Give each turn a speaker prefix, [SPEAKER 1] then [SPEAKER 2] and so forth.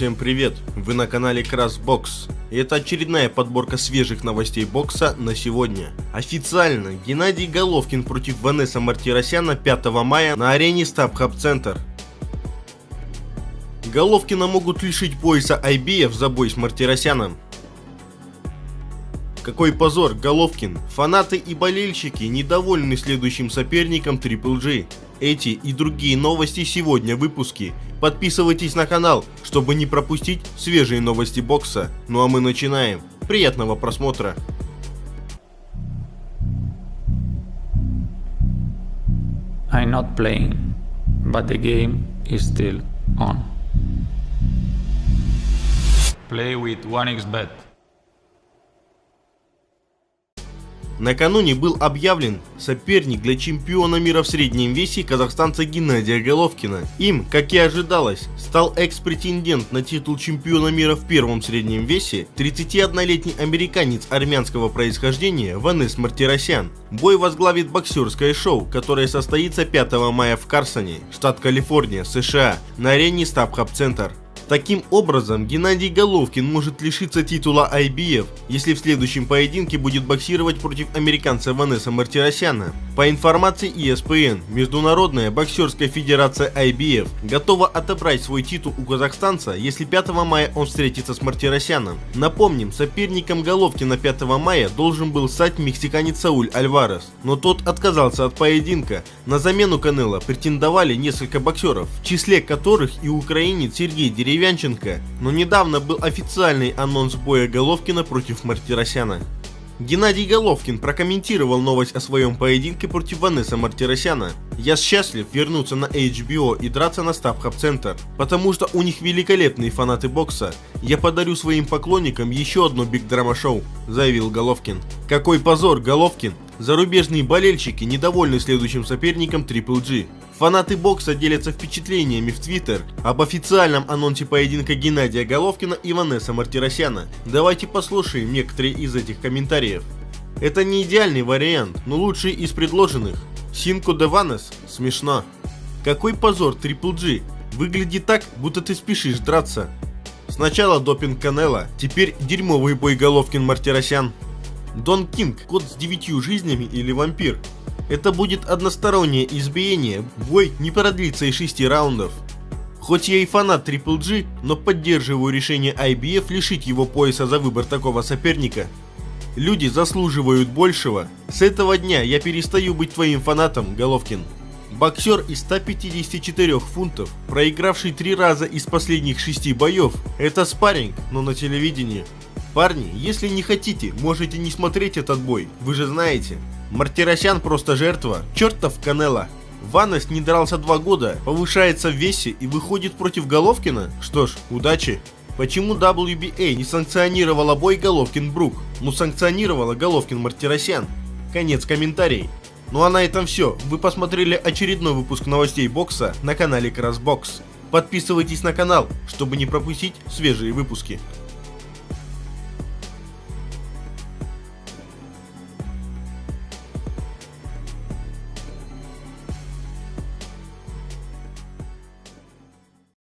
[SPEAKER 1] Всем привет! Вы на канале Красбокс. И это очередная подборка свежих новостей бокса на сегодня. Официально Геннадий Головкин против Ванеса Мартиросяна 5 мая на арене StubHub Center. Головкина могут лишить пояса IBF за бой с Мартиросяном. Какой позор, Головкин! Фанаты и болельщики недовольны следующим соперником Triple G. Эти и другие новости сегодня в выпуске. Подписывайтесь на канал, чтобы не пропустить свежие новости бокса. Ну а мы начинаем. Приятного просмотра.
[SPEAKER 2] I'm not playing, but the game is still on. Play with 1xBet.
[SPEAKER 1] Накануне был объявлен соперник для чемпиона мира в среднем весе казахстанца Геннадия Головкина. Им, как и ожидалось, стал экс-претендент на титул чемпиона мира в первом среднем весе 31-летний американец армянского происхождения Ванес Мартиросян. Бой возглавит боксерское шоу, которое состоится 5 мая в Карсоне, штат Калифорния, США, на арене StubHub Center. Таким образом, Геннадий Головкин может лишиться титула IBF, если в следующем поединке будет боксировать против американца Ванеса Мартиросяна. По информации ESPN, Международная боксерская федерация IBF готова отобрать свой титул у казахстанца, если 5 мая он встретится с Мартиросяном. Напомним, соперником Головкина 5 мая должен был стать мексиканец Сауль Альварес, но тот отказался от поединка. На замену Канело претендовали несколько боксеров, в числе которых и украинец Сергей Деревянченко, но недавно был официальный анонс боя Головкина против Мартиросяна. Геннадий Головкин прокомментировал новость о своем поединке против Ванеса Мартиросяна. «Я счастлив вернуться на HBO и драться на StubHub Center, потому что у них великолепные фанаты бокса. Я подарю своим поклонникам еще одно биг-драма-шоу», — заявил Головкин. Какой позор, Головкин! Зарубежные болельщики недовольны следующим соперником Triple G. Фанаты бокса делятся впечатлениями в Twitter об официальном анонсе поединка Геннадия Головкина и Ванеса Мартиросяна. Давайте послушаем некоторые из этих комментариев. Это не идеальный вариант, но лучший из предложенных. Синко де Ванес? Смешно. Какой позор, Triple G! Выглядит так, будто ты спешишь драться. Сначала допинг Канело, теперь дерьмовый бой Головкин-Мартиросян. Дон Кинг, кот с 9 жизнями или вампир? Это будет одностороннее избиение, бой не продлится и 6 раундов. Хоть я и фанат Triple G, но поддерживаю решение IBF лишить его пояса за выбор такого соперника. Люди заслуживают большего. С этого дня я перестаю быть твоим фанатом, Головкин. Боксер из 154 фунтов, проигравший 3 раза из последних 6 боев, это спарринг, но на телевидении. Парни, если не хотите, можете не смотреть этот бой, вы же знаете. Мартиросян просто жертва, чертов Канело. Ванес не дрался 2 года, повышается в весе и выходит против Головкина? Что ж, удачи. Почему WBA не санкционировала бой Головкин-Брук? Ну санкционировала Головкин-Мартиросян. Конец комментариев. Ну а на этом все. Вы посмотрели очередной выпуск новостей бокса на канале Красбокс. Подписывайтесь на канал, чтобы не пропустить свежие выпуски.